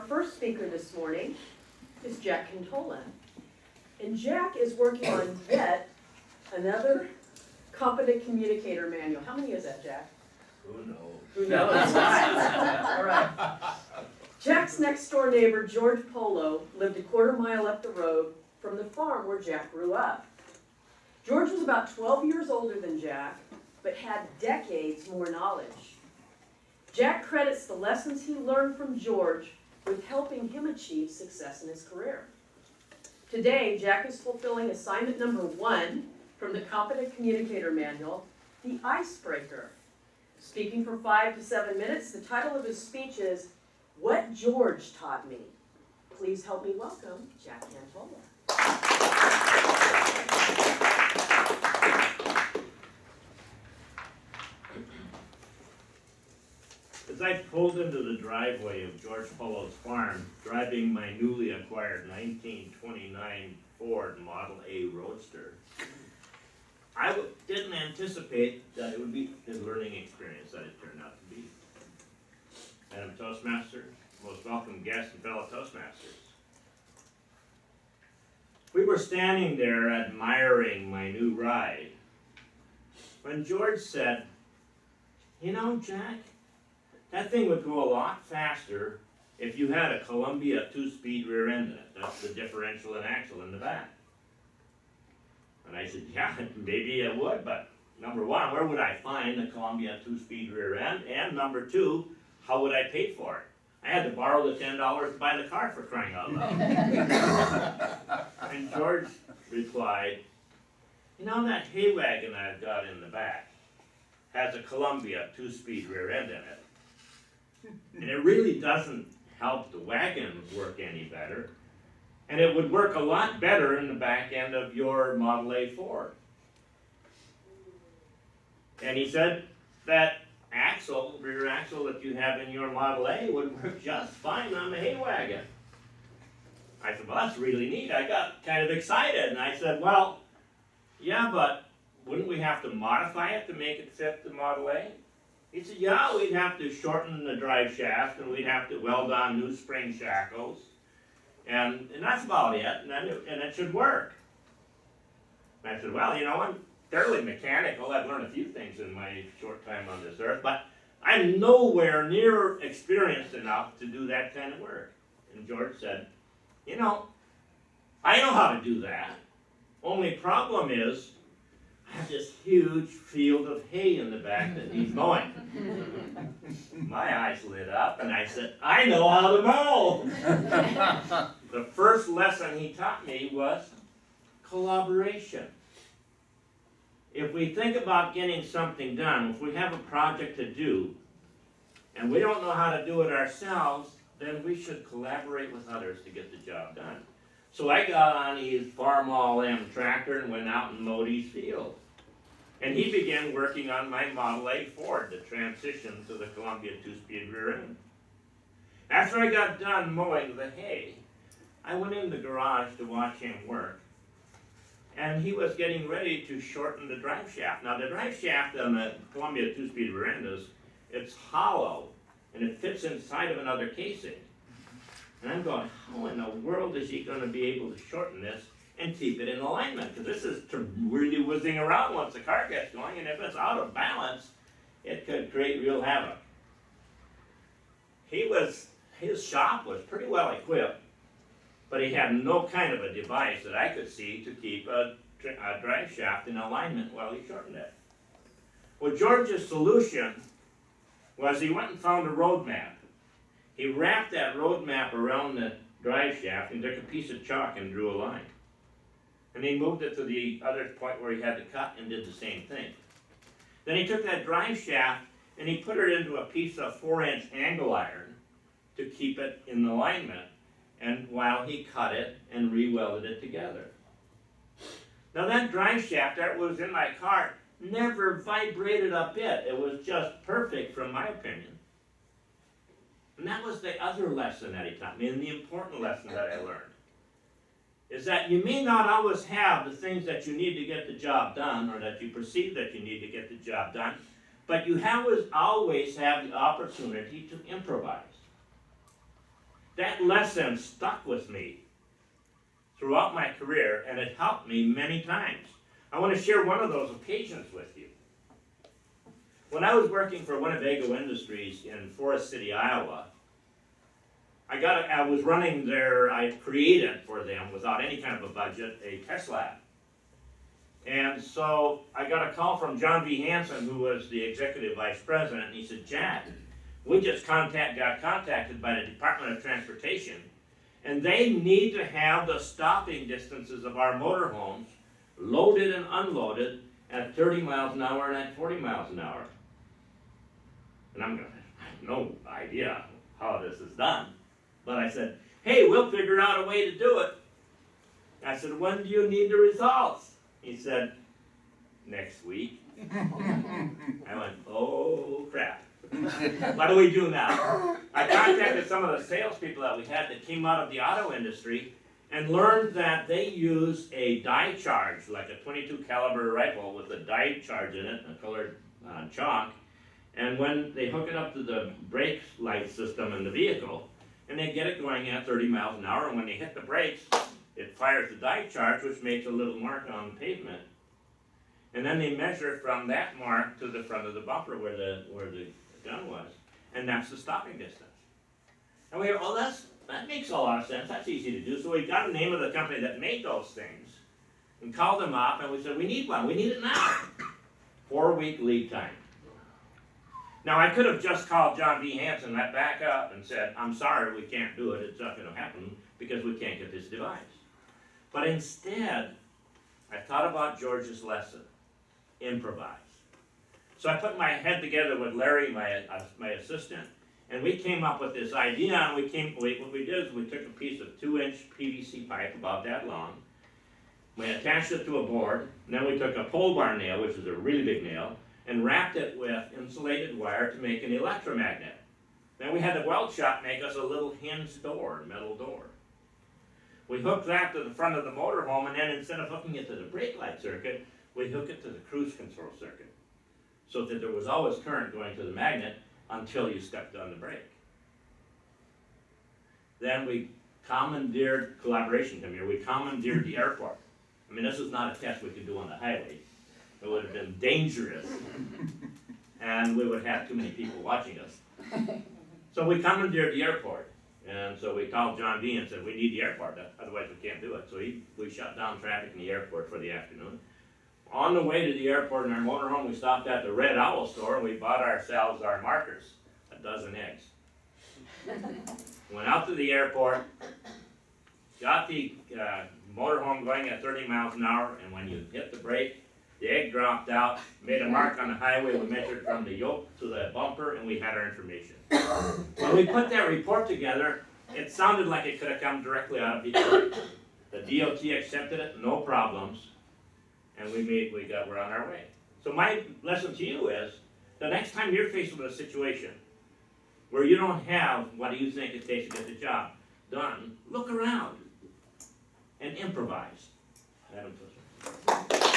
Our first speaker this morning is Jack Kantola. And Jack is working on yet another competent communicator manual. How many is that, Jack? Who knows? Who knows? All right. Jack's next door neighbor, George Polo, lived a quarter-mile up the road from the farm where Jack grew up. George was about 12 years older than Jack, but had decades more knowledge. Jack credits the lessons he learned from George with helping him achieve success in his career. Today, Jack is fulfilling assignment number 1 from the Competent Communicator Manual, the Icebreaker. Speaking for 5 to 7 minutes, the title of his speech is, What George Taught Me. Please help me welcome Jack Kantola. As I pulled into the driveway of George Polo's farm, driving my newly acquired 1929 Ford Model A Roadster, I didn't anticipate that it would be the learning experience that it turned out to be. Madam Toastmaster, most welcome guests and fellow Toastmasters. We were standing there admiring my new ride when George said, "You know, Jack, that thing would go a lot faster if you had a Columbia 2-speed rear end in it. That's the differential and axle in the back." And I said, yeah, maybe it would, but number 1, where would I find a Columbia 2-speed rear end? And number 2, how would I pay for it? I had to borrow the $10 to buy the car, for crying out loud. And George replied, "You know, that hay wagon I've got in the back has a Columbia 2-speed rear end in it. And it really doesn't help the wagon work any better. And it would work a lot better in the back end of your Model A Ford." And he said that rear axle that you have in your Model A would work just fine on the hay wagon. I said, well, that's really neat. I got kind of excited. And I said, well, yeah, but wouldn't we have to modify it to make it fit the Model A? He said, yeah, we'd have to shorten the drive shaft, and we'd have to weld on new spring shackles. And that's about it, and it should work. And I said, well, you know, I'm fairly mechanical. I've learned a few things in my short time on this earth, but I'm nowhere near experienced enough to do that kind of work. And George said, you know, I know how to do that. Only problem is, I have this huge field of hay in the back that needs mowing. My eyes lit up, and I said, I know how to mow. The first lesson he taught me was collaboration. If we think about getting something done, if we have a project to do, and we don't know how to do it ourselves, then we should collaborate with others to get the job done. So I got on his Farm All M tractor and went out and mowed his field. And he began working on my Model A Ford, the transition to the Columbia 2-speed rear end. After I got done mowing the hay, I went in the garage to watch him work. And he was getting ready to shorten the drive shaft. Now the drive shaft on the Columbia 2-speed rear end it's hollow, and it fits inside of another casing. And I'm going, how in the world is he going to be able to shorten this and keep it in alignment? Because this is really whizzing around once the car gets going, and if it's out of balance, it could create real havoc. His shop was pretty well equipped, but he had no kind of a device that I could see to keep a drive shaft in alignment while he shortened it. Well, George's solution was he went and found a road map. He wrapped that road map around the drive shaft and took a piece of chalk and drew a line. And he moved it to the other point where he had to cut and did the same thing. Then he took that drive shaft and he put it into a piece of 4-inch angle iron to keep it in alignment, and while he cut it and re-welded it together. Now that drive shaft that was in my car never vibrated a bit. It was just perfect from my opinion. And that was the other lesson that he taught me, and the important lesson that I learned, is that you may not always have the things that you need to get the job done, or that you perceive that you need to get the job done, but you always have the opportunity to improvise. That lesson stuck with me throughout my career, and it helped me many times. I want to share one of those occasions with you. When I was working for Winnebago Industries in Forest City, Iowa, I was running I created for them, without any kind of a budget, a test lab. And so I got a call from John V. Hansen, who was the executive vice president, and he said, Jack, we just got contacted by the Department of Transportation, and they need to have the stopping distances of our motorhomes loaded and unloaded at 30 miles an hour and at 40 miles an hour. And I have no idea how this is done. But I said, hey, we'll figure out a way to do it. I said, when do you need the results? He said, next week. I went, oh crap. What do we do now? I contacted some of the salespeople that we had that came out of the auto industry and learned that they use a die charge, like a 22 caliber rifle with a die charge in it, a colored chalk. And when they hook it up to the brake light system in the vehicle, and they get it going at 30 miles an hour, and when they hit the brakes, it fires the die charge, which makes a little mark on the pavement. And then they measure from that mark to the front of the bumper where the gun was, and that's the stopping distance. And we go, oh, that makes a lot of sense. That's easy to do. So we got the name of the company that made those things, and called them up, and we said, we need one. We need it now. 4-week lead time. Now, I could have just called John V. Hansen back up and said, I'm sorry, we can't do it. It's not going to happen because we can't get this device. But instead, I thought about George's lesson, improvise. So I put my head together with Larry, my assistant, and we came up with this idea. And what we did is we took a piece of 2-inch PVC pipe about that long. We attached it to a board, and then we took a pole bar nail, which is a really big nail, and wrapped it with insulated wire to make an electromagnet. Then we had the weld shop make us a little hinged door, metal door. We hooked that to the front of the motorhome, and then instead of hooking it to the brake light circuit, we hooked it to the cruise control circuit, so that there was always current going to the magnet until you stepped on the brake. Then we commandeered, collaboration come here, we commandeered the airport. I mean, this is not a test we could do on the highway. It would have been dangerous, and we would have too many people watching us. So we commandeered the airport, and so we called John V and said, we need the airport, otherwise we can't do it. So we shut down traffic in the airport for the afternoon. On the way to the airport in our motorhome, we stopped at the Red Owl store, and we bought ourselves our markers, 12 eggs. Went out to the airport, got the motorhome going at 30 miles an hour, and when you hit the brake, the egg dropped out, made a mark on the highway. We measured from the yoke to the bumper, and we had our information. When we put that report together, it sounded like it could have come directly out of Detroit. The DOT accepted it, no problems, and we're on our way. So my lesson to you is, the next time you're faced with a situation where you don't have what do you think it takes to get the job done, look around and improvise. Adam Fisher.